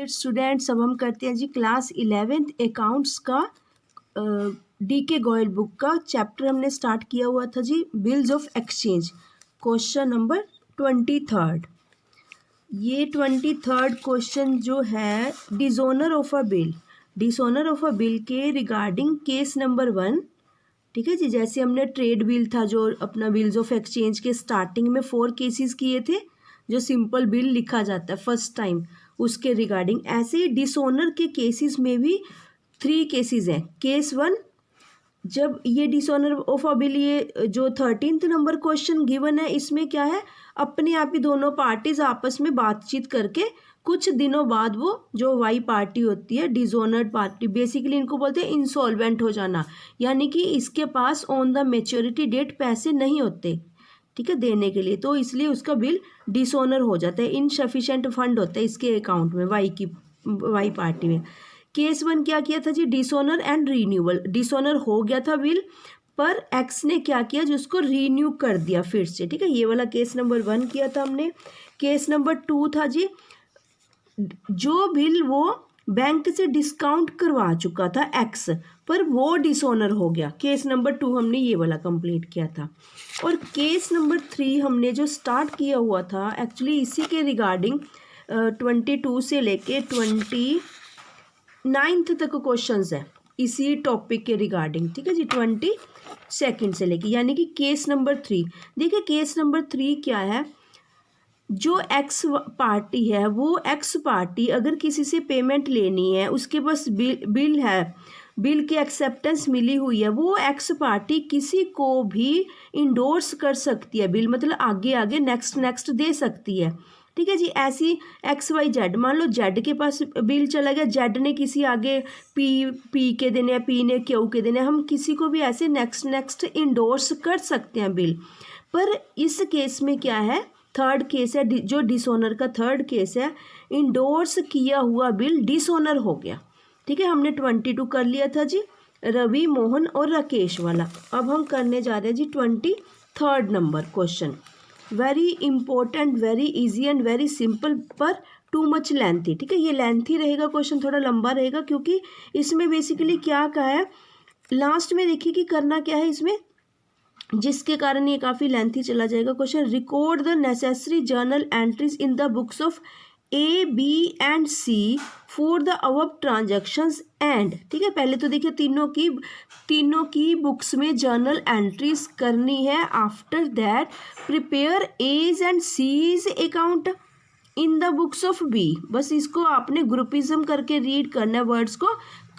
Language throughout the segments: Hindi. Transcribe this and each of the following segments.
स्टूडेंट्स, अब हम करते हैं जी क्लास 11th अकाउंट्स का DK गोयल बुक का चैप्टर हमने स्टार्ट किया हुआ था जी, bills of exchange. Question number 23। ये 23 क्वेश्चन जो है dishonour of a bill, dishonour of a bill के रिगार्डिंग केस नंबर 1। ठीक है जी, जैसे हमने ट्रेड बिल था जो अपना बिल्स ऑफ एक्सचेंज के स्टार्टिंग में 4 केसेस किए थे, जो सिंपल बिल लिखा जाता है फर्स्ट टाइम, उसके रिगार्डिंग ऐसे ही डिसऑनर के केसेस में भी 3 केसेस हैं। केस 1, जब ये डिसऑनर ऑफ अ बिल, ये जो 13th नंबर क्वेश्चन गिवन है, इसमें क्या है, अपने आप ही दोनों पार्टीज आपस में बातचीत करके कुछ दिनों बाद वो जो वाई पार्टी होती है, डिसऑनर्ड पार्टी, बेसिकली इनको बोलते हैं इंसॉल्वेंट हो जाना, यानी कि इसके पास ऑन द मैच्योरिटी डेट पैसे नहीं होते, ठीक है, देने के लिए, तो इसलिए उसका बिल डिसऑनर हो जाता है, इनसफिशिएंट फंड होता है इसके अकाउंट में, वाई पार्टी में। केस 1 क्या किया था जी, डिसऑनर एंड रीन्यूअल, डिसऑनर हो गया था बिल, पर एक्स ने क्या किया, जिसको रीन्यू कर दिया फिर से, ठीक है, ये वाला केस नंबर 1 किया था हमने। केस नंबर 2 था जी, जो बिल वो बैंक से डिस्काउंट करवा चुका था एक्स, पर वो डिसऑनर हो गया। केस नंबर 2 हमने ये वाला कंप्लीट किया था। और केस नंबर 3 हमने जो स्टार्ट किया हुआ था, एक्चुअली इसी के रिगार्डिंग 22 से लेके 29th तक क्वेश्चंस है इसी टॉपिक के रिगार्डिंग, ठीक है जी, 22 से लेके, यानी कि केस नंबर 3। देखिए केस नंबर 3 क्या है, जो एक्स पार्टी है, वो एक्स पार्टी अगर किसी से पेमेंट लेनी है, उसके पास बिल है, बिल की एक्सेप्टेंस मिली हुई है, वो एक्स पार्टी किसी को भी इंडोर्स कर सकती है बिल, मतलब आगे आगे नेक्स्ट दे सकती है, ठीक है जी। ऐसी XYZ, मान लो जेड के पास बिल चला गया, जेड ने किसी आगे पी के देने हैं, पी ने क्यू के देने हैं, हम किसी को भी ऐसे नेक्स्ट इंडोर्स कर सकते हैं बिल। पर इस केस में क्या है, थर्ड केस है, जो डिसऑनर का थर्ड केस है, इंडोर्स किया हुआ बिल डिसऑनर हो गया, ठीक है। हमने 22 कर लिया था जी, रवि, मोहन और राकेश वाला। अब हम करने जा रहे हैं जी 23rd number question. Very important, very easy and very simple, पर टू मच लेंथी, ठीक है, ये लेंथी रहेगा क्वेश्चन, थोड़ा लंबा रहेगा, क्योंकि इसमें बेसिकली क्या कहा है, लास्ट में देखिए कि करना क्या है इसमें, जिसके कारण ये काफ़ी लेंथी चला जाएगा question. Record the necessary journal entries in the books of A, B and C for the above transactions and, ठीक है, पहले तो देखिए तीनों की बुक्स में जर्नल एंट्रीज करनी है। After that prepare A's and C's account in the books of B। बस इसको आपने ग्रुपिज्म करके रीड करना है, वर्ड्स को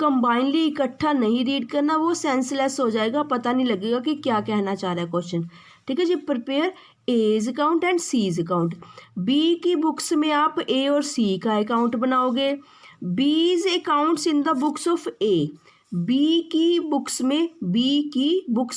कंबाइनली इकट्ठा नहीं रीड करना, वो सेंसलेस हो जाएगा, पता नहीं लगेगा कि क्या कहना चाह रहा है क्वेश्चन, ठीक है जी। Prepare A's account and C's account, B की बुक्स में आप A और C का अकाउंट बनाओगे, B's accounts in the books of A, B की बुक्स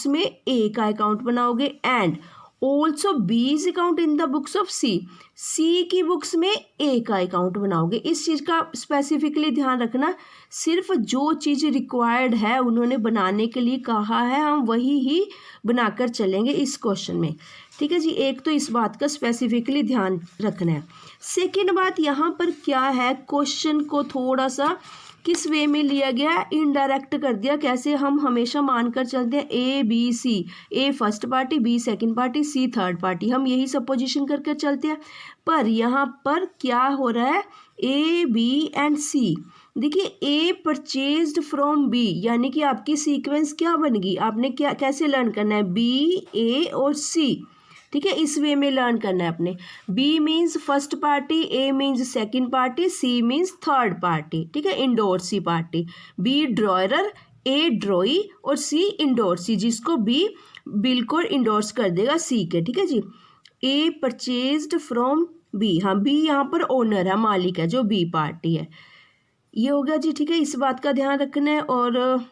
में A का अकाउंट बनाओगे, and also B's account in the books of C, C की बुक्स में A का अकाउंट बनाओगे। इस चीज़ का स्पेसिफिकली ध्यान रखना, सिर्फ जो चीज़ रिक्वायर्ड है, उन्होंने बनाने के लिए कहा है, हम वही ही बनाकर चलेंगे इस क्वेश्चन में, ठीक है जी। एक तो इस बात का स्पेसिफिकली ध्यान रखना है। सेकेंड बात यहाँ पर क्या है, क्वेश्चन को थोड़ा सा किस वे में लिया गया है, इनडायरेक्ट कर दिया। कैसे, हम हमेशा मानकर चलते हैं ABC, A first party, B second party, C third party, हम यही सपोजिशन करके चलते हैं। पर यहाँ पर क्या हो रहा है, A, B एंड C, देखिए A परचेज्ड फ्रॉम B, यानी कि आपकी सीक्वेंस क्या बनेगी, आपने क्या कैसे लर्न करना है, B, A और C, ठीक है, इस वे में लर्न करना है अपने। B means first party, A means second party, C means third party, ठीक है, endorsee party. B dryer, A ड्रॉई और C इंडोर्सी, जिसको B बिल को इंडोर्स कर देगा C के, ठीक है जी। A परचेज्ड फ्रॉम B, हाँ B यहाँ पर ओनर है, मालिक है, जो B पार्टी है, ये हो गया जी, ठीक है, इस बात का ध्यान रखना है। और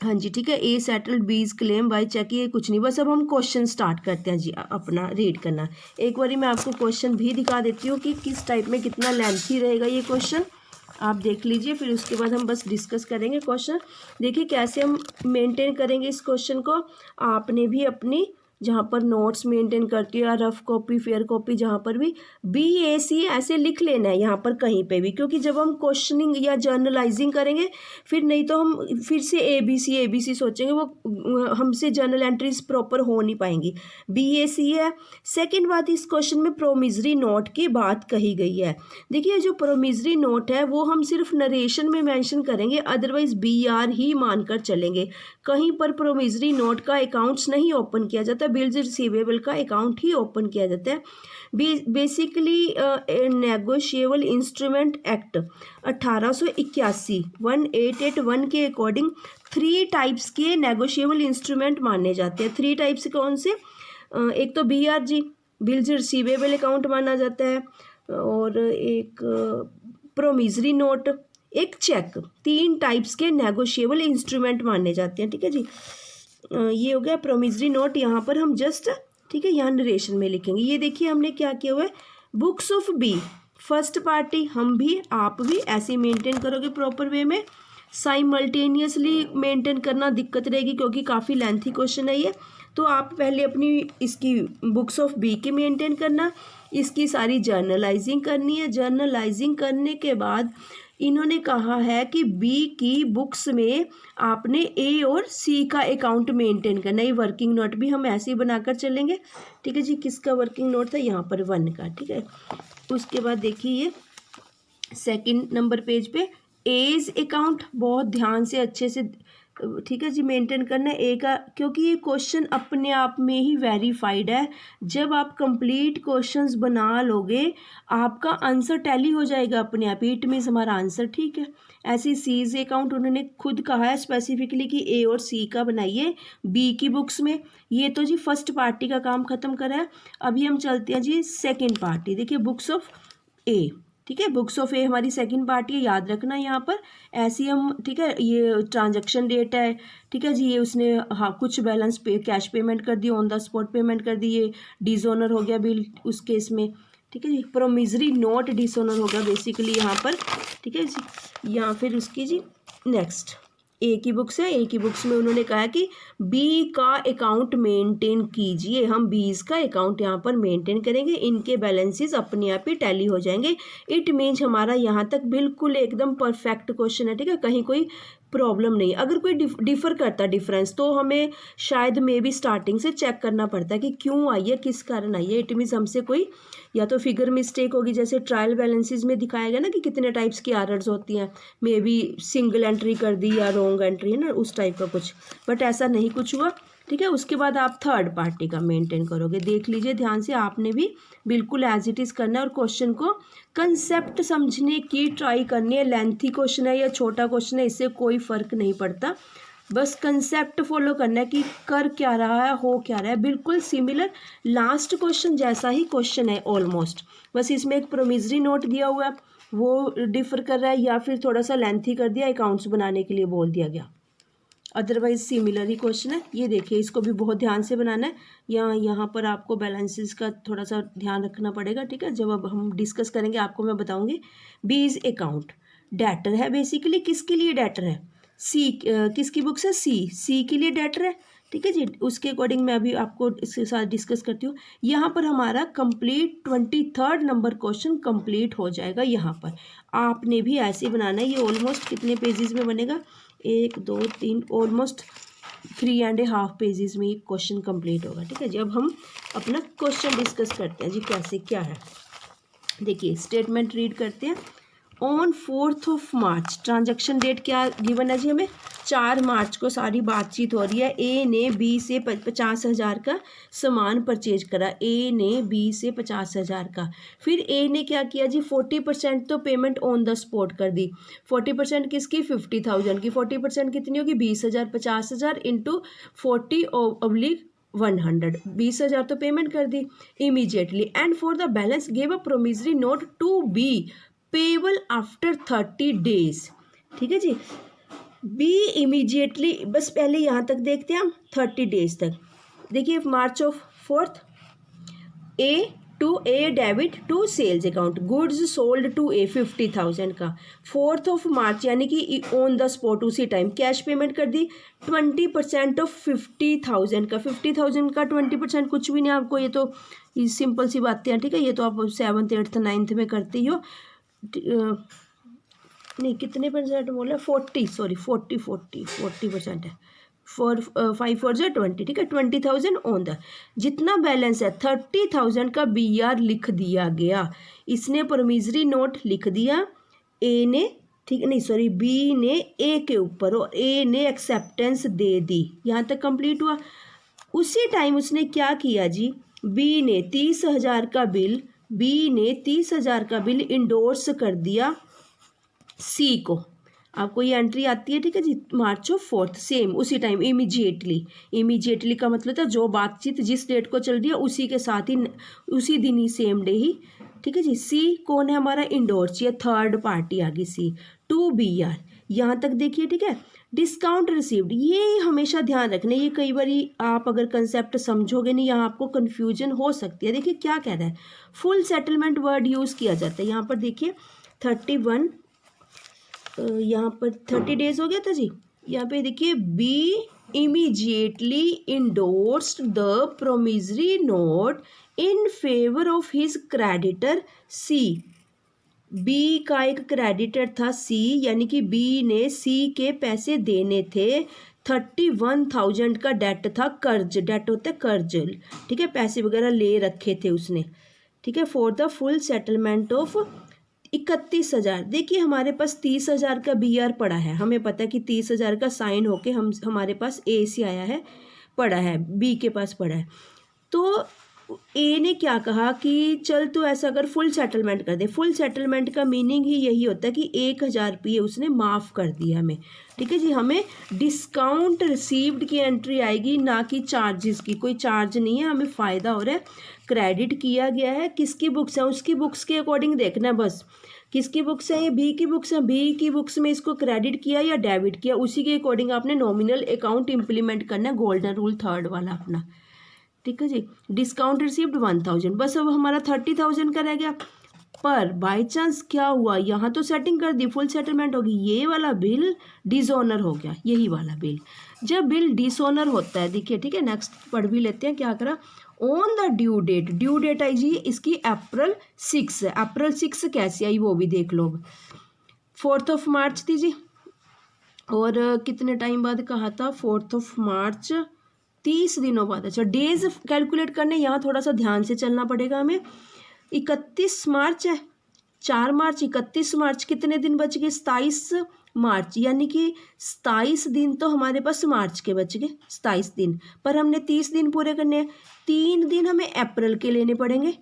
हाँ जी, ठीक है, A settled B's claim by cheque, ये कुछ नहीं, बस अब हम क्वेश्चन स्टार्ट करते हैं जी, अपना रीड करना। एक बारी मैं आपको क्वेश्चन भी दिखा देती हूँ कि किस टाइप में, कितना लेंथी रहेगा ये क्वेश्चन, आप देख लीजिए, फिर उसके बाद हम बस डिस्कस करेंगे क्वेश्चन। देखिए कैसे हम मेंटेन करेंगे इस क्वेश्चन को, आपने भी अपनी जहाँ पर नोट्स मेंटेन करती है या रफ कॉपी फेयर कॉपी, जहाँ पर भी BAC ऐसे लिख लेना है यहाँ पर कहीं पे भी, क्योंकि जब हम क्वेश्चनिंग या जर्नलाइजिंग करेंगे फिर नहीं तो हम फिर से ABC सोचेंगे, वो हमसे जर्नल एंट्रीज प्रॉपर हो नहीं पाएंगी। BAC है। सेकेंड बात, इस क्वेश्चन में प्रोमिजरी नोट की बात कही गई है। देखिए जो प्रोमिजरी नोट है वो हम सिर्फ नरेशन में मेंशन करेंगे, अदरवाइज BR ही मानकर चलेंगे। कहीं पर प्रोमिजरी नोट का अकाउंट्स नहीं ओपन किया जाता, बिल्स रिसीवेबल का अकाउंट ही ओपन किया जाता है। बेसिकली नेगोशिएबल इंस्ट्रूमेंट एक्ट 1881 1881 के अकॉर्डिंग 3 टाइप्स के नेगोशिएबल इंस्ट्रूमेंट माने जाते हैं। 3 टाइप्स कौन से? एक तो BRG बिल्स रिसीवेबल अकाउंट माना जाता है, और एक प्रोमिजरी नोट, एक चेक। 3 टाइप्स के नेगोशिएबल इंस्ट्रूमेंट माने जाते हैं। ठीक है जी, ये हो गया प्रोमिजरी नोट। यहाँ पर हम जस्ट, ठीक है, यहाँ नरेशन में लिखेंगे। ये देखिए हमने क्या किया हुआ है, books of B first party, हम भी आप भी ऐसे मेंटेन करोगे प्रॉपर वे में। साइमल्टेनियसली मेंटेन करना दिक्कत रहेगी क्योंकि काफ़ी लेंथी क्वेश्चन है ये, तो आप पहले अपनी इसकी बुक्स ऑफ बी की मेंटेन करना, इसकी सारी जर्नलाइजिंग करनी है। जर्नलाइजिंग करने के बाद इन्होंने कहा है कि बी की बुक्स में आपने ए और सी का अकाउंट मेंटेन करना। ये वर्किंग नोट भी हम ऐसे ही बनाकर चलेंगे। ठीक है जी, किसका वर्किंग नोट था? यहाँ पर 1 का। ठीक है, उसके बाद देखिए ये सेकंड नंबर पेज पे एज अकाउंट, बहुत ध्यान से अच्छे से, ठीक है जी, मेंटेन करना है ए का, क्योंकि ये क्वेश्चन अपने आप में ही वेरीफाइड है। जब आप कंप्लीट क्वेश्चंस बना लोगे आपका आंसर टैली हो जाएगा अपने आप ही, इट मीन्स हमारा आंसर ठीक है। ऐसे सीज अकाउंट उन्होंने खुद कहा है स्पेसिफिकली कि ए और सी का बनाइए बी की बुक्स में। ये तो जी फर्स्ट पार्टी का काम खत्म करा है। अभी हम चलते हैं जी सेकेंड पार्टी। देखिए बुक्स ऑफ ए, ठीक है, बुक्स ऑफ ए हमारी सेकंड पार्टी है, याद रखना यहाँ पर ऐसे हम, ठीक है, ये ट्रांजैक्शन डेट है। ठीक है जी, ये उसने हाँ कुछ बैलेंस पे कैश पेमेंट कर दी, ऑन द स्पॉट पेमेंट कर दी, ये डिसऑनर हो गया बिल उस केस में। ठीक है जी, प्रोमिजरी नोट डिसऑनर होगा बेसिकली यहाँ पर। ठीक है जी, या फिर उसकी जी नेक्स्ट ए की बुक्स है। ए की बुक्स में उन्होंने कहा कि बी का अकाउंट मेंटेन कीजिए। हम बीज का अकाउंट यहाँ पर मेंटेन करेंगे, इनके बैलेंसेस अपने आप ही टैली हो जाएंगे। इट मीन्स हमारा यहाँ तक बिल्कुल एकदम परफेक्ट क्वेश्चन है। ठीक है, कहीं कोई प्रॉब्लम नहीं। अगर कोई डिफर करता डिफरेंस तो हमें शायद मे भी स्टार्टिंग से चेक करना पड़ता है कि क्यों आई है, किस कारण आई है। इट मीन्स हमसे कोई या तो फिगर मिस्टेक होगी, जैसे ट्रायल बैलेंसेस में दिखाया गया ना कि कितने टाइप्स की एरर्स होती हैं, मे बी सिंगल एंट्री कर दी या रॉन्ग एंट्री है ना, उस टाइप का कुछ, बट ऐसा नहीं कुछ हुआ। ठीक है, उसके बाद आप थर्ड पार्टी का मेंटेन करोगे। देख लीजिए ध्यान से, आपने भी बिल्कुल एज इट इज़ करना है और क्वेश्चन को कंसेप्ट समझने की ट्राई करनी है। लेंथी क्वेश्चन है या छोटा क्वेश्चन है, इससे कोई फ़र्क नहीं पड़ता, बस कंसेप्ट फॉलो करना है कि कर क्या रहा है, हो क्या रहा है। बिल्कुल सिमिलर लास्ट क्वेश्चन जैसा ही क्वेश्चन है ऑलमोस्ट, बस इसमें एक प्रोमिजरी नोट दिया हुआ है वो डिफर कर रहा है या फिर थोड़ा सा लेंथी कर दिया, अकाउंट्स बनाने के लिए बोल दिया गया, अदरवाइज सिमिलर ही क्वेश्चन है। ये देखिए इसको भी बहुत ध्यान से बनाना है। यहाँ पर आपको बैलेंसेस का थोड़ा सा ध्यान रखना पड़ेगा। ठीक है, जब अब हम डिस्कस करेंगे आपको मैं बताऊंगी। बीज अकाउंट डेटर है, बेसिकली किसके लिए डेटर है? सी, किसकी बुक्स है? सी के लिए डेटर है। ठीक है जी, उसके अकॉर्डिंग मैं अभी आपको इसके साथ डिस्कस करती हूँ। यहाँ पर हमारा complete 23rd number question complete हो जाएगा। यहाँ पर आपने भी ऐसे बनाना है। ये ऑलमोस्ट कितने पेजेस में बनेगा? 1 2 3 ऑलमोस्ट 3.5 पेजेस में ये क्वेश्चन कंप्लीट होगा। ठीक है जी, अब हम अपना क्वेश्चन डिस्कस करते हैं जी, कैसे क्या है। देखिए स्टेटमेंट रीड करते हैं। On 4th of March, transaction date क्या गिवन है जी हमें? 4 मार्च को सारी बातचीत हो रही है। ए ने बी से 50,000 का सामान परचेज करा। ए ने बी से 50,000 का। फिर ए ने क्या किया जी? 40% तो पेमेंट ऑन द स्पॉट कर दी। 40% किसकी? 50,000 की। 40% कितनी होगी? 20,000। 50,000 इंटू 40/100, 20,000 तो पेमेंट कर दी immediately. And for the balance give a promissory note to be payable after 30 days. ठीक है जी, बी इमीजिएटली, बस पहले यहाँ तक देखते हैं हम 30 डेज तक। देखिए March of 4th A to A debit to sales account, goods sold to A 50,000 का। 4 मार्च यानी कि ऑन द स्पॉट उसी टाइम कैश पेमेंट कर दी 20% ऑफ 50,000 का। 50,000 का 20% कुछ भी नहीं आपको, ये तो सिंपल सी बातें हैं, ठीक है। ये तो आप 7th 8th 9th में करते ही हो। नहीं कितने परसेंट बोला, 40% है। 5 4 20, ठीक है। 20,000 ऑन द, जितना बैलेंस है 30,000 का BR लिख दिया गया। इसने प्रोमिसरी नोट लिख दिया ए ने, ठीक है, नहीं सॉरी बी ने ए के ऊपर, और ए ने एक्सेप्टेंस दे दी। यहाँ तक कंप्लीट हुआ। उसी टाइम उसने क्या किया जी, बी ने 30,000 का बिल इंडोर्स कर दिया सी को। आपको ये एंट्री आती है, ठीक है जी, March 4 सेम उसी टाइम इमीजिएटली का मतलब था जो बातचीत जिस डेट को चल रही है उसी के साथ ही उसी दिन ही सेम डे ही, ठीक है जी। सी कौन है हमारा, इंडोर्स, ये थर्ड पार्टी आ गई सी। टू BR, यहाँ तक देखिए, ठीक है। डिस्काउंट रिसीव्ड, ये हमेशा ध्यान रखना, ये कई बार आप अगर कंसेप्ट समझोगे नहीं यहाँ आपको कन्फ्यूजन हो सकती है। देखिए क्या कह रहा है, फुल सेटलमेंट वर्ड यूज़ किया जाता है यहाँ पर। देखिए 31 यहाँ पर 30 डेज हो गया था जी। यहाँ पे देखिए B immediately endorsed the promissory note in favour of his creditor C. B का एक क्रेडिटर था सी, यानी कि बी ने सी के पैसे देने थे। 31,000 का डेट था, कर्ज, डेट होता है कर्ज, ठीक है, पैसे वगैरह ले रखे थे उसने, ठीक है। For the full settlement of 31,000। देखिए हमारे पास 30,000 का BR पड़ा है, हमें पता है कि 30,000 का साइन होके हमारे पास ए से आया है, पड़ा है, बी के पास पड़ा है। तो ए ने क्या कहा कि चल तो ऐसा अगर फुल सेटलमेंट कर दे। फुल सेटलमेंट का मीनिंग ही यही होता है कि 1,000 रुपये उसने माफ़ कर दिया हमें, ठीक है जी। हमें डिस्काउंट रिसीव्ड की एंट्री आएगी, ना कि चार्जेस की। कोई चार्ज नहीं है, हमें फ़ायदा हो रहा है, क्रेडिट किया गया है। किसकी बुक्स है, उसकी बुक्स के अकॉर्डिंग देखना है बस। किसकी बुक्स है, ये बी की बुक्स है, बी की बुक्स में इसको क्रेडिट किया या डेबिट किया, उसी के अकॉर्डिंग आपने नॉमिनल अकाउंट इम्प्लीमेंट करना है, गोल्डन रूल थर्ड वाला अपना, ठीक है जी। डिस्काउंट रिसीव्ड 1,000, बस अब हमारा 30,000 का रह गया। पर बाय चांस क्या हुआ, यहाँ तो सेटिंग कर दी, फुल सेटलमेंट होगी, ये वाला बिल डिसऑनर हो गया, यही वाला बिल। जब बिल डिसऑनर होता है, देखिए, ठीक है, नेक्स्ट पढ़ भी लेते हैं क्या करा। ऑन द ड्यू डेट आई जी इसकी April 6 है। April 6 कैसे आई वो भी देख लो। 4 मार्च थी जी, और कितने टाइम बाद कहा था, 4 मार्च 30 दिनों बाद। अच्छा डेज कैलकुलेट करने, यहाँ थोड़ा सा ध्यान से चलना पड़ेगा हमें। 31 मार्च है, 4 मार्च, 31 मार्च, कितने दिन बच गए, 27 मार्च, यानी कि 27 दिन तो हमारे पास मार्च के बच गए, 27 दिन। पर हमने 30 दिन पूरे करने हैं, 3 दिन हमें अप्रैल के लेने पड़ेंगे,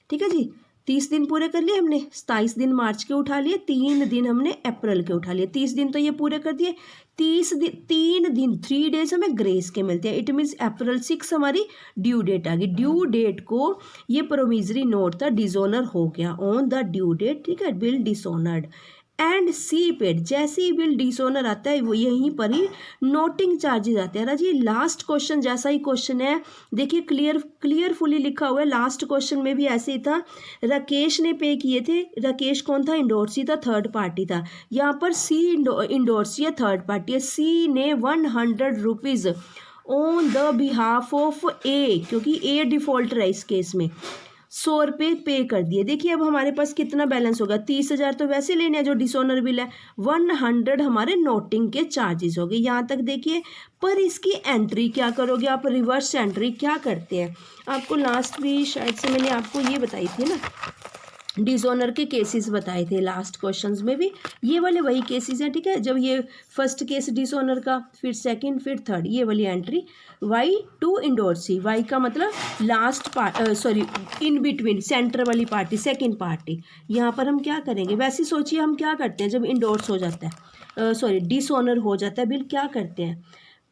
ठीक है जी। 30 दिन पूरे कर लिए हमने, 27 दिन मार्च के उठा लिए, 3 दिन हमने अप्रैल के उठा लिए, 30 दिन तो ये पूरे कर दिए। 3 दिन 3 डेज हमें ग्रेस के मिलते हैं। इट मीन्स April 6 हमारी ड्यू डेट आ गई। ड्यू डेट को ये प्रोमिसरी नोट था, डिसऑनर हो गया ऑन द ड्यू डेट, ठीक है, bill dishonoured and C paid. जैसे ही बिल डिसऑनर आता है वो यहीं पर ही नोटिंग चार्जेस आते हैं। राजी लास्ट क्वेश्चन जैसा ही क्वेश्चन है, देखिए क्लियरफुली लिखा हुआ है। लास्ट क्वेश्चन में भी ऐसे ही था, राकेश ने पे किए थे। राकेश कौन था, इंडोर्सी था, थर्ड पार्टी था। यहाँ पर सी इंडोर्सी है, थर्ड पार्टी है। सी ने 100 rupees on the behalf of A, क्योंकि ए डिफॉल्टर है इस केस में, 100 रुपये पे कर दिए। देखिए अब हमारे पास कितना बैलेंस होगा, 30,000 तो वैसे लेने हैं जो डिसऑनर बिल है, 100 हमारे नोटिंग के चार्जेस हो गए। यहाँ तक देखिए, पर इसकी एंट्री क्या करोगे आप, रिवर्स एंट्री क्या करते हैं। आपको लास्ट भी शायद से मैंने आपको ये बताई थी ना, डिसऑनर के केसेस बताए थे लास्ट क्वेश्चंस में भी, ये वाले वही केसेस हैं, ठीक है। जब ये फर्स्ट केस डिसऑनर का, फिर सेकंड, फिर थर्ड, ये वाली entry. Y to endorsee, Y का मतलब last sorry in between, centre वाली पार्टी, सेकंड पार्टी। यहाँ पर हम क्या करेंगे, वैसे सोचिए हम क्या करते हैं जब इंडोर्स हो जाता है, सॉरी डिसऑनर हो जाता है बिल, क्या करते हैं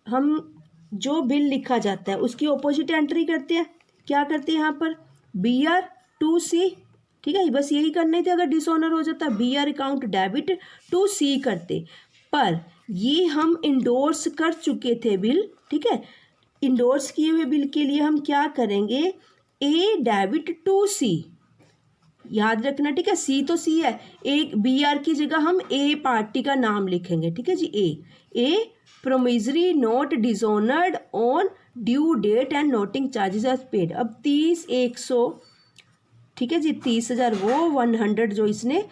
हम, जो बिल लिखा जाता है उसकी ऑपोजिट एंट्री करते हैं। क्या करते हैं यहाँ पर, BR टू सी, ठीक है, बस यही करने थे। अगर डिसऑनर हो जाता BR अकाउंट डेबिट टू सी करते, पर ये हम इंडोर्स कर चुके थे बिल, ठीक है। इंडोर्स किए हुए बिल के लिए हम क्या करेंगे, ए डेबिट टू सी, याद रखना ठीक है, सी तो सी है, एक बी आर की जगह हम ए पार्टी का नाम लिखेंगे, ठीक है जी। A promissory note dishonoured on due date and noting charges are paid. अब 30,100, ठीक है जी, 30,000 वो 100 जो इसने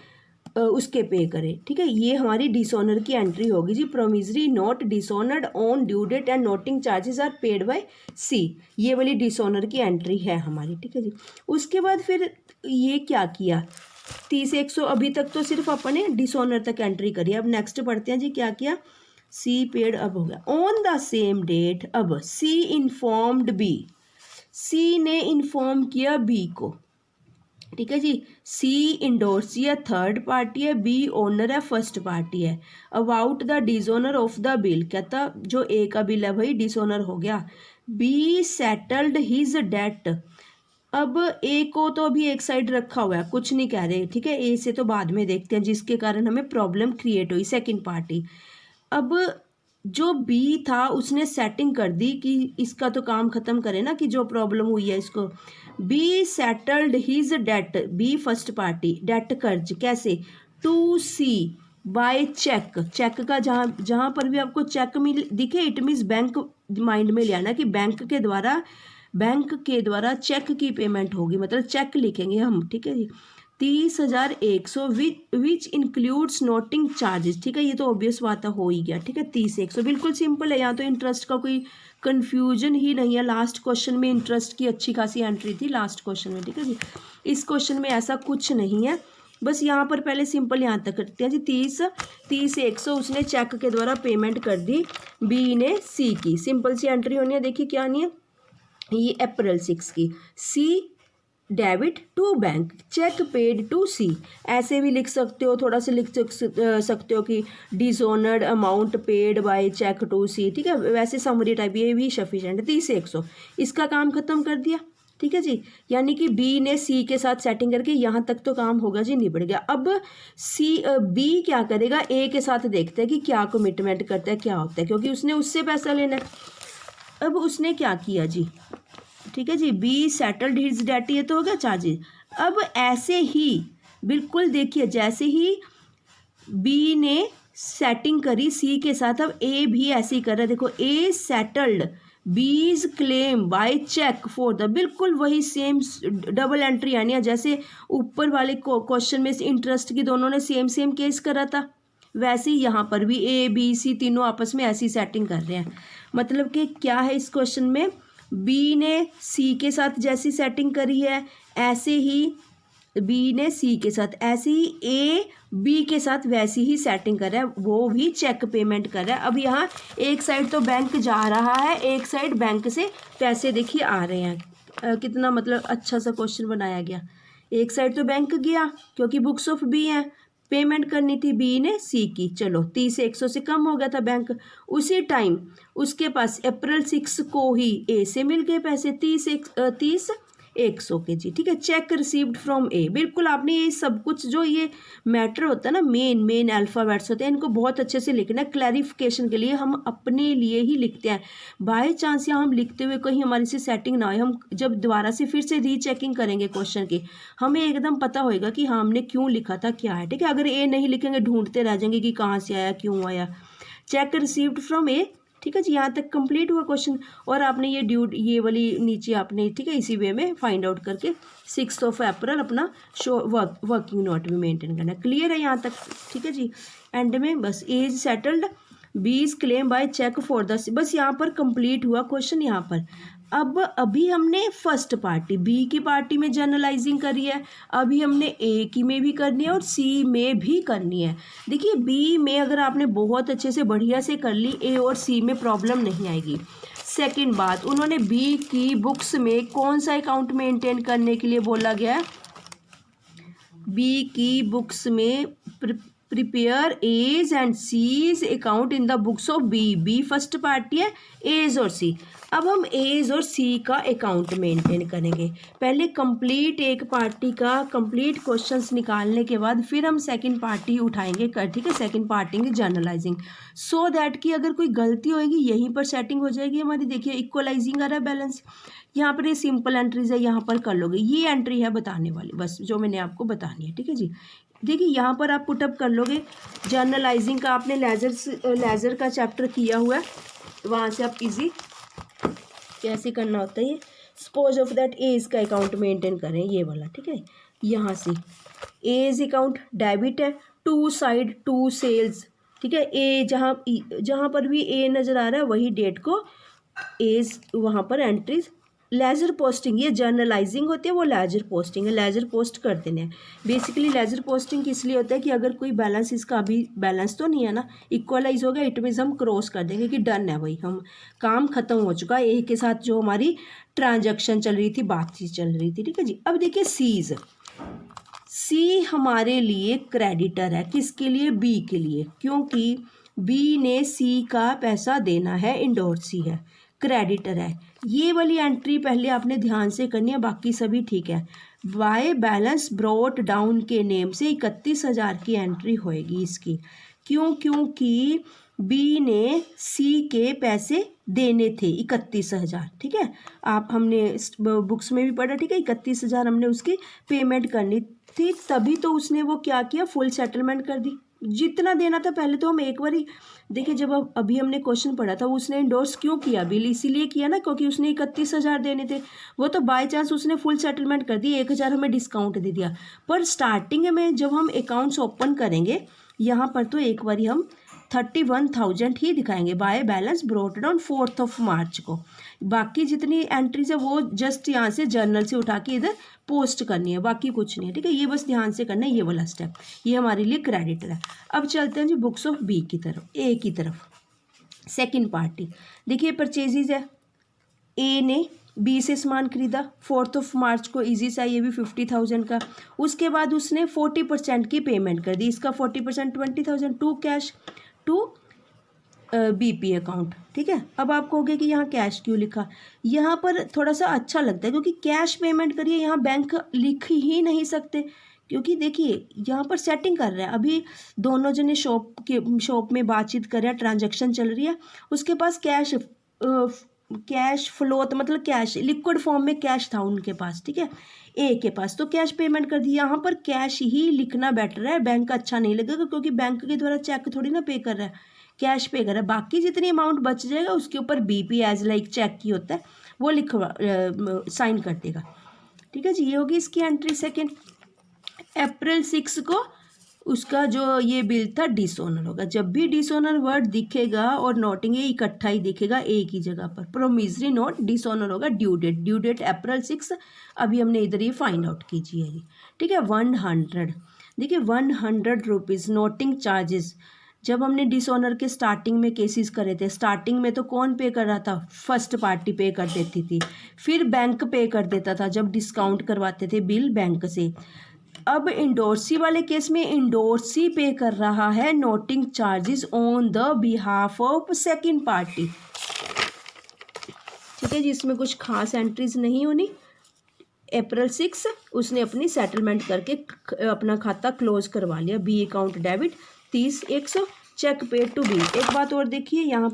उसके पे करे, ठीक है। ये हमारी डिसऑनर की एंट्री होगी जी, promissory note dishonoured on due date and noting charges are paid by C, ये वाली डिसऑनर की एंट्री है हमारी, ठीक है जी। उसके बाद फिर ये क्या किया, 30,100 अभी तक तो सिर्फ अपने डिसऑनर तक एंट्री करी, अब नेक्स्ट पढ़ते हैं जी क्या किया। सी पेड अब हो गया ऑन द सेम डेट, अब सी इन्फॉर्म्ड बी, सी ने इन्फॉर्म किया बी को, ठीक है जी। सी इंडोर्स या थर्ड पार्टी है, बी ओनर है, फर्स्ट पार्टी है। About the dishonour of the bill, कहता जो ए का बिल है भाई डिसऑनर हो गया। बी सेटल्ड हिज डेट, अब ए को तो अभी एक साइड रखा हुआ है, कुछ नहीं कह रहे, ठीक है। ए से तो बाद में देखते हैं, जिसके कारण हमें प्रॉब्लम क्रिएट हुई, सेकंड पार्टी। अब जो बी था उसने सेटिंग कर दी कि इसका तो काम खत्म करे ना, कि जो प्रॉब्लम हुई है इसको। B settled his debt, B first party, debt कर्ज कैसे, to C by cheque, cheque का जहाँ पर भी आपको चेक मिल दिखे इट मीन्स बैंक माइंड में ले आना कि बैंक के द्वारा चेक की पेमेंट होगी, मतलब चेक लिखेंगे हम, ठीक है जी। 30,100 विच इंक्लूड्स नोटिंग चार्जेस, ठीक है, ये तो ऑब्वियस बात हो ही गया, ठीक है। 30,100 बिल्कुल सिंपल है, यहाँ तो इंटरेस्ट का कोई कन्फ्यूजन ही नहीं है। लास्ट क्वेश्चन में इंटरेस्ट की अच्छी खासी एंट्री थी लास्ट क्वेश्चन में, ठीक है जी। इस क्वेश्चन में ऐसा कुछ नहीं है, बस यहाँ पर पहले सिंपल यहाँ तक करते हैं जी। 30,100 उसने चेक के द्वारा पेमेंट कर दी, बी ने सी की, सिंपल सी एंट्री होनी है। देखिए क्या नहीं है, ये अप्रैल 6 की, C debit to bank, cheque paid to C, ऐसे भी लिख सकते हो, थोड़ा सा लिख सकते हो कि dishonoured amount paid by cheque to C, ठीक है, वैसे समरी टाइप ये भी सफिशिएंट है। 30,100 इसका काम खत्म कर दिया, ठीक है जी, यानी कि बी ने सी के साथ सेटिंग करके यहाँ तक तो काम होगा जी, निबड़ गया। अब बी क्या करेगा, ए के साथ देखते हैं कि क्या कमिटमेंट करता है, क्या होता है, क्योंकि उसने उससे पैसा लेना है। अब उसने क्या किया जी, ठीक है जी, बी सेटल्ड हिज डेट, ये तो हो गया चार्जेस। अब ऐसे ही बिल्कुल देखिए, जैसे ही बी ने सेटिंग करी सी के साथ, अब ए भी ऐसे ही कर रहा है, देखो A settled B's claim by cheque for the, बिल्कुल वही सेम डबल एंट्री आनी है, जैसे ऊपर वाले क्वेश्चन में इंटरेस्ट की दोनों ने सेम केस करा था, वैसे ही यहाँ पर भी ए बी सी तीनों आपस में ऐसी सेटिंग कर रहे हैं। मतलब कि क्या है इस क्वेश्चन में, बी ने सी के साथ जैसी सेटिंग करी है, ऐसे ही बी ने सी के साथ, ऐसे ही ए बी के साथ वैसी ही सेटिंग कर रहा है, वो भी चेक पेमेंट कर रहा है। अब यहाँ एक साइड तो बैंक जा रहा है, एक साइड बैंक से पैसे देखिए आ रहे हैं। कितना मतलब अच्छा सा क्वेश्चन बनाया गया। एक साइड तो बैंक गया क्योंकि बुक्स ऑफ बी हैं, पेमेंट करनी थी बी ने सी की, चलो 30,100 से कम हो गया था बैंक। उसी टाइम उसके पास अप्रैल 6 को ही ए से मिल गए पैसे 30,100 के जी, ठीक है। चेक रिसीव्ड फ्रॉम ए, बिल्कुल आपने ये सब कुछ जो ये मैटर होता है ना, मेन अल्फ़ाबेट्स होते हैं, इनको बहुत अच्छे से लिखना है। क्लैरिफिकेशन के लिए हम अपने लिए ही लिखते हैं, बाय चांस या हम लिखते हुए कहीं हमारी से सेटिंग ना हो, हम जब दोबारा से फिर से रीचेकिंग करेंगे क्वेश्चन की, हमें एकदम पता होएगा कि हाँ हमने क्यों लिखा था, क्या है, ठीक है। अगर ए नहीं लिखेंगे ढूंढते रह जाएंगे कि कहाँ से आया, क्यों आया। चेक रिसीव्ड फ्रॉम ए, ठीक है जी, यहाँ तक कंप्लीट हुआ क्वेश्चन। और आपने ये वाली नीचे आपने, ठीक है, इसी वे में फाइंड आउट करके 6 अप्रैल अपना वर्किंग नोट भी मेंटेन करना। क्लियर है यहाँ तक, ठीक है जी। एंड में बस as settled B's claim by cheque for the, बस यहाँ पर कंप्लीट हुआ क्वेश्चन यहाँ पर। अब अभी हमने फर्स्ट पार्टी बी की पार्टी में जर्नलाइजिंग करी है, अभी हमने ए की में भी करनी है और सी में भी करनी है। देखिए बी में अगर आपने बहुत अच्छे से बढ़िया से कर ली, ए और सी में प्रॉब्लम नहीं आएगी। सेकंड बात, उन्होंने बी की बुक्स में कौन सा अकाउंट मेंटेन करने के लिए बोला गया है, बी की बुक्स में prepare A's and C's account in the books of B, B first party है, एज और सी। अब हम एज और सी का अकाउंट मेंटेन करेंगे। पहले कंप्लीट एक पार्टी का कंप्लीट क्वेश्चंस निकालने के बाद फिर हम सेकंड पार्टी उठाएंगे कर, ठीक है, सेकंड पार्टी की जर्नलाइजिंग, सो दैट कि अगर कोई गलती होएगी यहीं पर सेटिंग हो जाएगी हमारी। देखिए इक्वलाइजिंग आ रहा है बैलेंस, यहाँ पर ये सिंपल एंट्रीज है, यहाँ पर कर लोगे। ये एंट्री है बताने वाली, बस जो मैंने आपको बतानी है, ठीक है जी। देखिए यहाँ पर आप पुटअप कर लोगे। जर्नलाइजिंग का आपने लेज़र का चैप्टर किया हुआ है, वहाँ से आप इजी कैसे करना होता है। ये सपोज ऑफ दैट एज का अकाउंट मेंटेन करें, ये वाला, ठीक है। यहाँ से एज अकाउंट डेबिट है, टू साइड टू सेल्स, ठीक है। ए जहाँ पर भी ए नज़र आ रहा है वही डेट को एज वहाँ पर एंट्रीज। लेजर पोस्टिंग, ये जर्नलाइजिंग होती है, वो लेजर पोस्टिंग है, लेजर पोस्ट कर देने हैं। बेसिकली लेजर पोस्टिंग किस लिए होता है कि अगर कोई बैलेंस, इसका अभी बैलेंस तो नहीं है ना, इक्वलाइज हो गया, इट मीन्स हम क्रॉस कर देंगे कि डन है, वही हम काम खत्म हो चुका है, ए के साथ जो हमारी ट्रांजैक्शन चल रही थी, बातचीत चल रही थी, ठीक है जी। अब देखिए सीज, सी हमारे लिए क्रेडिटर है, किसके लिए, बी के लिए, क्योंकि बी ने सी का पैसा देना है, इंडोर्सी है, क्रेडिटर है। ये वाली एंट्री पहले आपने ध्यान से करनी है, बाकी सभी ठीक है। वाई बैलेंस ब्रॉट डाउन के नेम से 31,000 की एंट्री होएगी इसकी, क्यों, क्योंकि बी ने सी के पैसे देने थे 31,000, ठीक है। आप हमने बुक्स में भी पढ़ा, ठीक है, 31,000 हमने उसकी पेमेंट करनी थी, तभी तो उसने वो क्या किया, फुल सेटलमेंट कर दी। जितना देना था पहले तो हम एक बार ही देखिए, जब अभी हमने क्वेश्चन पढ़ा था, उसने इंडोर्स क्यों किया बिल, इसीलिए किया ना क्योंकि उसने 31,000 देने थे। वो तो बाय चांस उसने फुल सेटलमेंट कर दी, 1,000 हमें डिस्काउंट दे दिया। पर स्टार्टिंग में जब हम अकाउंट्स ओपन करेंगे यहाँ पर तो एक बार हम 31,000 ही दिखाएंगे बाय बैलेंस ब्रॉट डाउन 4 मार्च को। बाकी जितनी एंट्रीज है वो जस्ट यहाँ से जर्नल से उठा के इधर पोस्ट करनी है, बाकी कुछ नहीं है, ठीक है। ये बस ध्यान से करना है, ये वाला स्टेप, ये हमारे लिए क्रेडिटर है। अब चलते हैं जी बुक्स ऑफ बी की तरफ, ए की तरफ। सेकंड पार्टी, देखिए परचेजेज है, ए ने बी से सामान खरीदा 4 मार्च को, इजी सा, ये भी 50,000 का। उसके बाद उसने 40% की पेमेंट कर दी, इसका 40% 20,000 to cash to BP account, ठीक है। अब आप कहोगे कि यहाँ कैश क्यों लिखा, यहाँ पर थोड़ा सा अच्छा लगता है क्योंकि कैश पेमेंट करिए, यहाँ बैंक लिख ही नहीं सकते, क्योंकि देखिए यहाँ पर सेटिंग कर रहा है, अभी दोनों जने शॉप में बातचीत कर रहे हैं, ट्रांजैक्शन चल रही है, उसके पास कैश फ्लोट मतलब कैश लिक्विड फॉर्म में कैश था उनके पास, ठीक है, ए के पास, तो कैश पेमेंट कर दी। यहाँ पर कैश ही लिखना बेटर है, बैंक अच्छा नहीं लगेगा क्योंकि बैंक के द्वारा चेक थोड़ी ना पे कर रहा है, कैश पे कर रहा है। बाकी जितनी अमाउंट बच जाएगा उसके ऊपर बीपी एज लाइक चेक की होता है वो लिखवा साइन कर देगा, ठीक है जी। ये होगी इसकी एंट्री। सेकेंड, अप्रैल 6 को उसका जो ये बिल था डिसऑनर होगा। जब भी डिसऑनर वर्ड दिखेगा और नोटिंग ये इकट्ठा ही दिखेगा एक ही जगह पर, प्रोमिसरी नोट डिसऑनर होगा, ड्यू डेट अप्रैल 6, अभी हमने इधर ये फाइंड आउट कीजिए, ठीक है। 100, देखिए 100 रुपीज़ नोटिंग चार्जेस। जब हमने डिसऑनर के स्टार्टिंग में केसेस करे थे, स्टार्टिंग में तो कौन पे कर रहा था, फर्स्ट पार्टी पे कर देती थी, फिर बैंक पे कर देता था जब डिस्काउंट करवाते थे बिल बैंक से। अब इंडोर्सी वाले केस में इंडोर्सी पे कर रहा है noting charges on the behalf of second party, ठीक है जी। इसमें कुछ खास एंट्रीज नहीं होनी। अप्रैल 6 उसने अपनी सेटलमेंट करके अपना खाता क्लोज करवा लिया, B account debit 30,100, cheque paid to B. एक बात और देखिए, यहाँ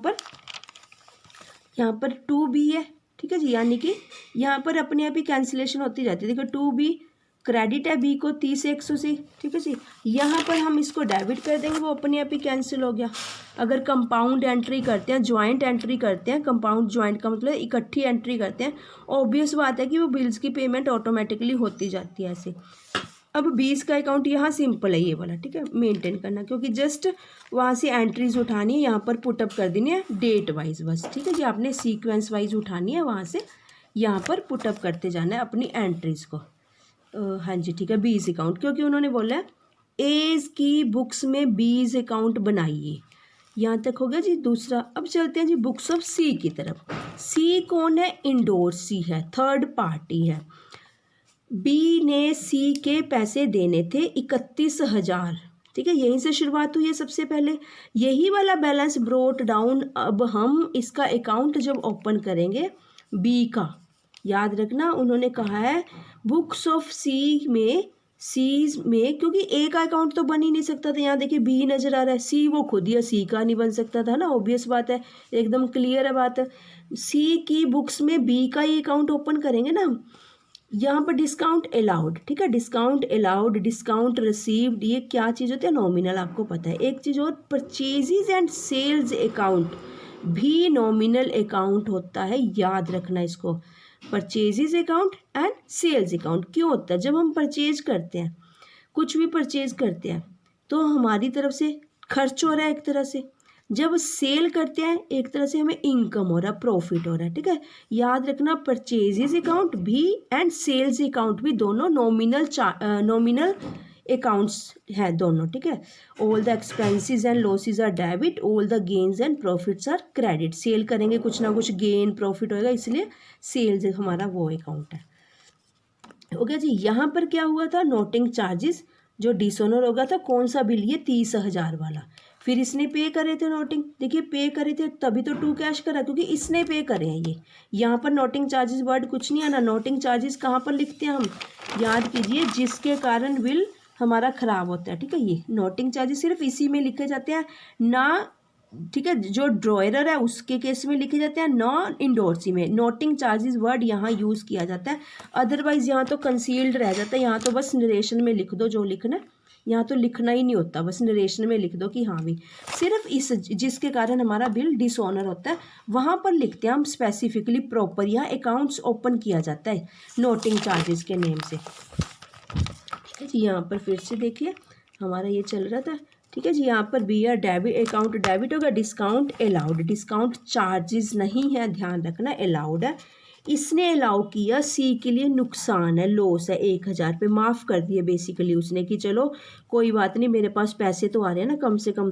पर टू बी है, ठीक है जी, यानी कि यहाँ पर अपने आप ही कैंसिलेशन होती जाती है। देखो टू बी क्रेडिट है बी को 30,100 से, ठीक है जी। यहाँ पर हम इसको डेबिट कर देंगे, वो अपने आप ही कैंसिल हो गया। अगर कंपाउंड एंट्री करते हैं, ज्वाइंट एंट्री करते हैं, कंपाउंड ज्वाइंट का मतलब इकट्ठी एंट्री करते हैं, ऑब्वियस बात है कि वो बिल्स की पेमेंट ऑटोमेटिकली होती जाती है ऐसे। अब 20 का अकाउंट यहाँ सिंपल है ये वाला, ठीक है, मेंटेन करना, क्योंकि जस्ट वहाँ से एंट्रीज उठानी है, यहाँ पर पुटअप कर देनी है डेट वाइज बस, ठीक है जी। आपने सीक्वेंस वाइज उठानी है, वहाँ से यहाँ पर पुटअप करते जाना है अपनी एंट्रीज को। हाँ जी, ठीक है। 20 अकाउंट, क्योंकि उन्होंने बोला है एज की बुक्स में 20 अकाउंट बनाइए, यहाँ तक हो गया जी। दूसरा, अब चलते हैं जी बुक्स ऑफ सी की तरफ। सी कौन है, इंडोर्सी है, थर्ड पार्टी है। बी ने सी के पैसे देने थे 31,000, ठीक है, यहीं से शुरुआत हुई है सबसे पहले, यही वाला बैलेंस ब्रोट डाउन। अब हम इसका अकाउंट जब ओपन करेंगे बी का, याद रखना उन्होंने कहा है बुक्स ऑफ सी में सी में, क्योंकि ए का अकाउंट तो बन ही नहीं सकता था, यहाँ देखिए बी नज़र आ रहा है, सी वो खुद ही है, सी का नहीं बन सकता था ना, ऑब्वियस बात है, एकदम क्लियर है बात। सी की बुक्स में बी का ही अकाउंट ओपन करेंगे ना हम। यहाँ पर डिस्काउंट अलाउड, ठीक है, डिस्काउंट अलाउड, डिस्काउंट रिसीव्ड, ये क्या चीज़ होती है, नॉमिनल, आपको पता है। एक चीज़ और, परचेजेज एंड सेल्स अकाउंट भी नॉमिनल अकाउंट होता है, याद रखना इसको। Purchases account and sales account क्यों होता है? जब हम परचेज करते हैं, कुछ भी परचेज करते हैं, तो हमारी तरफ से खर्च हो रहा है एक तरह से, जब सेल करते हैं एक तरह से हमें इनकम हो रहा है, प्रॉफिट हो रहा है, ठीक है। याद रखना परचेजेज अकाउंट भी एंड सेल्स अकाउंट भी दोनों नॉमिनल अकाउंट्स हैं दोनों, ठीक है। All the expenses and losses are debit, all the gains and profits are credit. Sale करेंगे कुछ ना कुछ गेन प्रॉफिट होएगा, इसलिए सेल्स हमारा वो अकाउंट है। ओके जी, यहाँ पर क्या हुआ था, नोटिंग चार्जेस जो डिसऑनर होगा था, कौन सा बिल, ये 30,000 वाला। फिर इसने पे करे थे नोटिंग, देखिए पे करे थे तभी तो टू कैश करा, क्योंकि इसने पे करे हैं ये। यहाँ पर नोटिंग चार्जेस वर्ड कुछ नहीं आना। नोटिंग चार्जेस कहाँ पर लिखते हैं हम, याद कीजिए, जिसके कारण बिल हमारा ख़राब होता है, ठीक है। ये नोटिंग चार्जेस सिर्फ इसी में लिखे जाते हैं ना, ठीक है, जो ड्रॉयर है उसके केस में लिखे जाते हैं, नॉन इंडोर्सी में नोटिंग चार्जेस वर्ड यहाँ यूज़ किया जाता है। अदरवाइज यहाँ तो कंसील्ड रह जाता है, यहाँ तो बस नरेशन में लिख दो जो लिखना है, यहाँ तो लिखना ही नहीं होता, बस नरेशन में लिख दो कि हाँ भी सिर्फ इस जिसके कारण हमारा बिल डिसऑनर होता है वहाँ पर लिखते हैं हम स्पेसिफिकली प्रॉपर, यहाँ अकाउंट्स ओपन किया जाता है नोटिंग चार्जेस के नेम से, ठीक है जी। यहाँ पर फिर से देखिए हमारा ये चल रहा था, ठीक है जी। यहाँ पर B R debit, account debit होगा, डिस्काउंट अलाउड, डिस्काउंट चार्जेस नहीं है, ध्यान रखना, अलाउड है। इसने अलाउ किया, सी के लिए नुकसान है, लॉस है, 1,000 पे माफ़ कर दिए बेसिकली उसने, कि चलो कोई बात नहीं, मेरे पास पैसे तो आ रहे हैं ना, कम से कम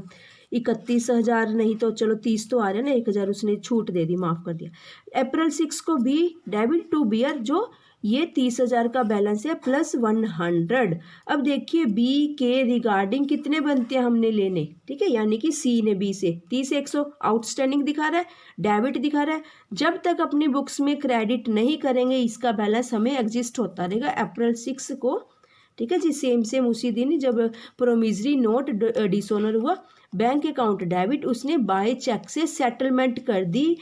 31,000 नहीं तो चलो 30 तो आ रहे हैं ना, 1,000 उसने छूट दे दी, माफ़ कर दिया। अप्रैल 6 को B debit to B R, जो ये 30,000 का बैलेंस है प्लस 100। अब देखिए बी के रिगार्डिंग कितने बनते हैं हमने लेने, ठीक है, यानी कि सी ने बी से 30,100 आउटस्टैंडिंग दिखा रहा है, डेबिट दिखा रहा है। जब तक अपनी बुक्स में क्रेडिट नहीं करेंगे इसका बैलेंस हमें एग्जिस्ट होता रहेगा। अप्रैल 6 को, ठीक है जी, सेम उसी दिन जब प्रोमिजरी नोट डिसऑनर हुआ, बैंक अकाउंट डेबिट उसने बाय चेक से सेटलमेंट कर दी,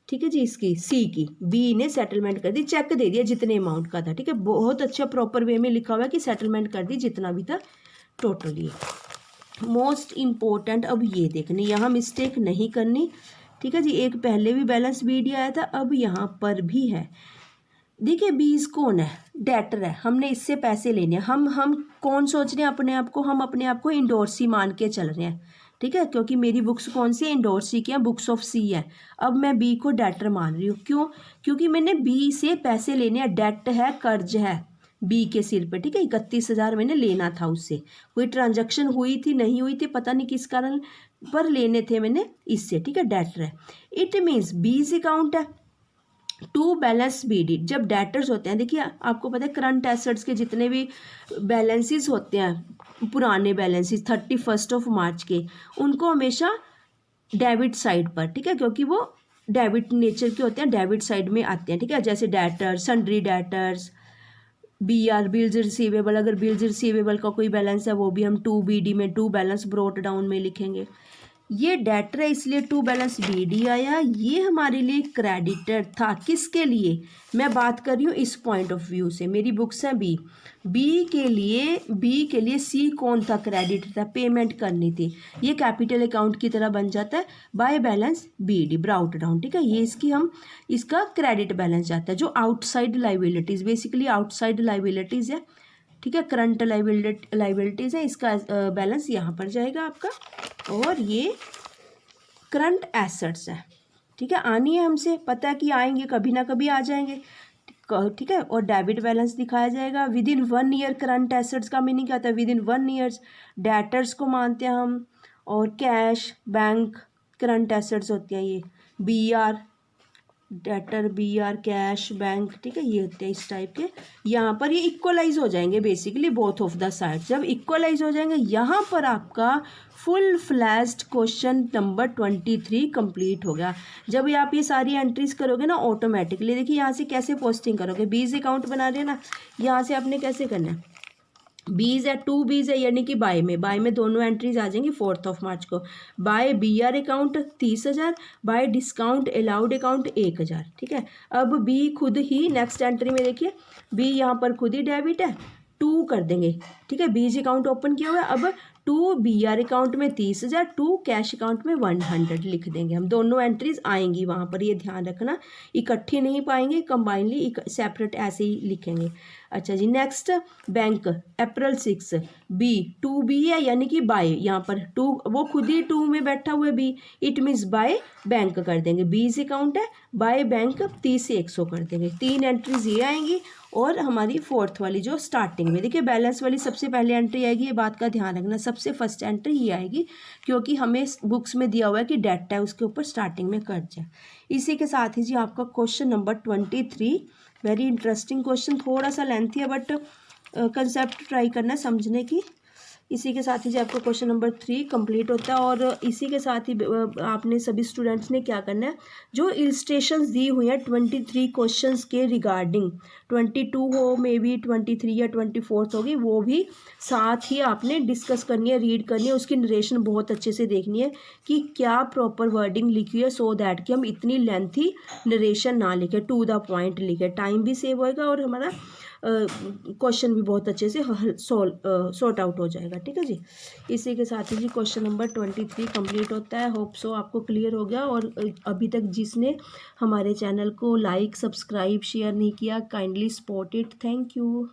ठीक है जी, इसकी सी की, बी ने सेटलमेंट कर दी, चेक दे दिया जितने अमाउंट का था, ठीक है। बहुत अच्छा प्रॉपर वे में लिखा हुआ है कि सेटलमेंट कर दी जितना भी था टोटली। मोस्ट इम्पोर्टेंट अब ये देखने, यहाँ मिस्टेक नहीं करनी, ठीक है जी। एक पहले भी बैलेंस बी डी आया था, अब यहाँ पर भी है। देखिए बीज कौन है, डेटर है, हमने इससे पैसे लेने हैं। हम कौन सोच रहे हैं अपने आप को, हम अपने आप को इंडोर्सी मान के चल रहे हैं, ठीक है, क्योंकि मेरी बुक्स कौन सी है, इंडोर्सी की है, बुक्स ऑफ सी है। अब मैं बी को डेटर मान रही हूँ, क्यों, क्योंकि मैंने बी से पैसे लेने हैं, डेट है, कर्ज है बी के सिर पे, ठीक है। 31,000 मैंने लेना था उससे, कोई ट्रांजैक्शन हुई थी नहीं हुई थी पता नहीं किस कारण पर लेने थे मैंने इससे, ठीक है, डेटर है। इट मीन्स बीज अकाउंट है टू बैलेंस बी डी। जब डेटर्स होते हैं, देखिए आपको पता है करंट एसेट्स के जितने भी बैलेंसेस होते हैं, पुराने बैलेंसेस 31 मार्च के, उनको हमेशा डेबिट साइड पर, ठीक है, क्योंकि वो डेबिट नेचर के होते हैं, डेबिट साइड में आते हैं, ठीक है। जैसे debtors, sundry debtors, B R bills receivable, अगर बिल्स रिसीवेबल का कोई बैलेंस है वो भी हम टू बी डी में, टू बैलेंस ब्रोट डाउन में लिखेंगे। ये डेटर है इसलिए टू बैलेंस बी डी आया, ये हमारे लिए क्रेडिटर था। किसके लिए मैं बात कर रही हूँ, इस पॉइंट ऑफ व्यू से, मेरी बुक्स हैं बी, बी के लिए सी कौन था, क्रेडिटर था, पेमेंट करनी थी, ये कैपिटल अकाउंट की तरह बन जाता है by balance B D brought down, ठीक है। ये इसका क्रेडिट बैलेंस जाता है, जो outside liabilities, basically outside liabilities है, ठीक है, करंट लाइबिलिटीज़ है, इसका बैलेंस यहाँ पर जाएगा आपका। और ये करंट एसेट्स है, ठीक है, आनी है, हमसे पता है कि आएंगे, कभी ना कभी आ जाएंगे, ठीक है। और डेबिट बैलेंस दिखाया जाएगा with in 1 year. Current assets का मीनिंग क्या होता है, विद इन 1 ईयर्स। डेटर्स को मानते हैं हम, और कैश, बैंक करंट एसेट्स होती हैं, ये B R debtor, B R cash, bank, ठीक है, ये होते हैं इस टाइप के। यहाँ पर ये इक्वलाइज हो जाएंगे basically both of the side. जब इक्वलाइज हो जाएंगे यहाँ पर आपका full flashed question number 23 complete हो गया। जब आप ये सारी एंट्रीज करोगे ना ऑटोमेटिकली, देखिए यहाँ से कैसे पोस्टिंग करोगे, बीज अकाउंट बना रहे हैं ना, यहाँ से आपने कैसे करना है, बीज है, 2 बीज है, यानी कि बाय में दोनों एंट्रीज आ जाएंगी 4 मार्च को। By BR account 30,000, by discount allowed account 1,000। ठीक है, अब बी खुद ही नेक्स्ट एंट्री में देखिए बी यहाँ पर खुद ही डेबिट है, 2 कर देंगे। ठीक है, बीज अकाउंट ओपन किया हुआ है, अब 2 BR अकाउंट में 30,000, 2 कैश अकाउंट में 100 लिख देंगे हम। दोनों एंट्रीज आएंगी वहाँ पर, ये ध्यान रखना, इकट्ठी नहीं पाएंगे, कंबाइनली सेपरेट ऐसे ही लिखेंगे। अच्छा जी, नेक्स्ट बैंक अप्रैल 6 बी 2B है, यानी कि बाय, यहाँ पर 2 वो खुद ही 2 में बैठा हुआ है B, it means by bank कर देंगे। बीज अकाउंट है, बाय बैंक 30 से 100 कर देंगे। 3 एंट्रीज ये आएंगी और हमारी 4th वाली जो स्टार्टिंग में देखिए बैलेंस वाली सबसे पहले एंट्री आएगी, ये बात का ध्यान रखना, सबसे फर्स्ट एंट्री ये आएगी, क्योंकि हमें बुक्स में दिया हुआ है कि डेट है उसके ऊपर स्टार्टिंग में कर्ज है। इसी के साथ ही जी आपका question number 23, very interesting question, थोड़ा सा लेंथी है बट कंसेप्ट ट्राई करना समझने की। इसी के साथ ही जो आपका क्वेश्चन नंबर 3 कंप्लीट होता है। और इसी के साथ ही आपने सभी स्टूडेंट्स ने क्या करना है, जो इलस्ट्रेशंस दी हुई हैं 23 क्वेश्चंस के रिगार्डिंग, 22 हो मे बी 23 या 24 होगी, वो भी साथ ही आपने डिस्कस करनी है, रीड करनी है, उसकी नरेशन बहुत अच्छे से देखनी है कि क्या प्रॉपर वर्डिंग लिखी है, सो दैट कि हम इतनी लेंथी नरेशन ना लिखें, टू द पॉइंट लिखें, टाइम भी सेव होएगा और हमारा क्वेश्चन भी बहुत अच्छे से सॉर्ट आउट हो जाएगा। ठीक है जी, इसी के साथ ही जी क्वेश्चन नंबर 23 कंप्लीट होता है। होप सो आपको क्लियर हो गया। और अभी तक जिसने हमारे चैनल को लाइक, सब्सक्राइब, शेयर नहीं किया, kindly support it. Thank you.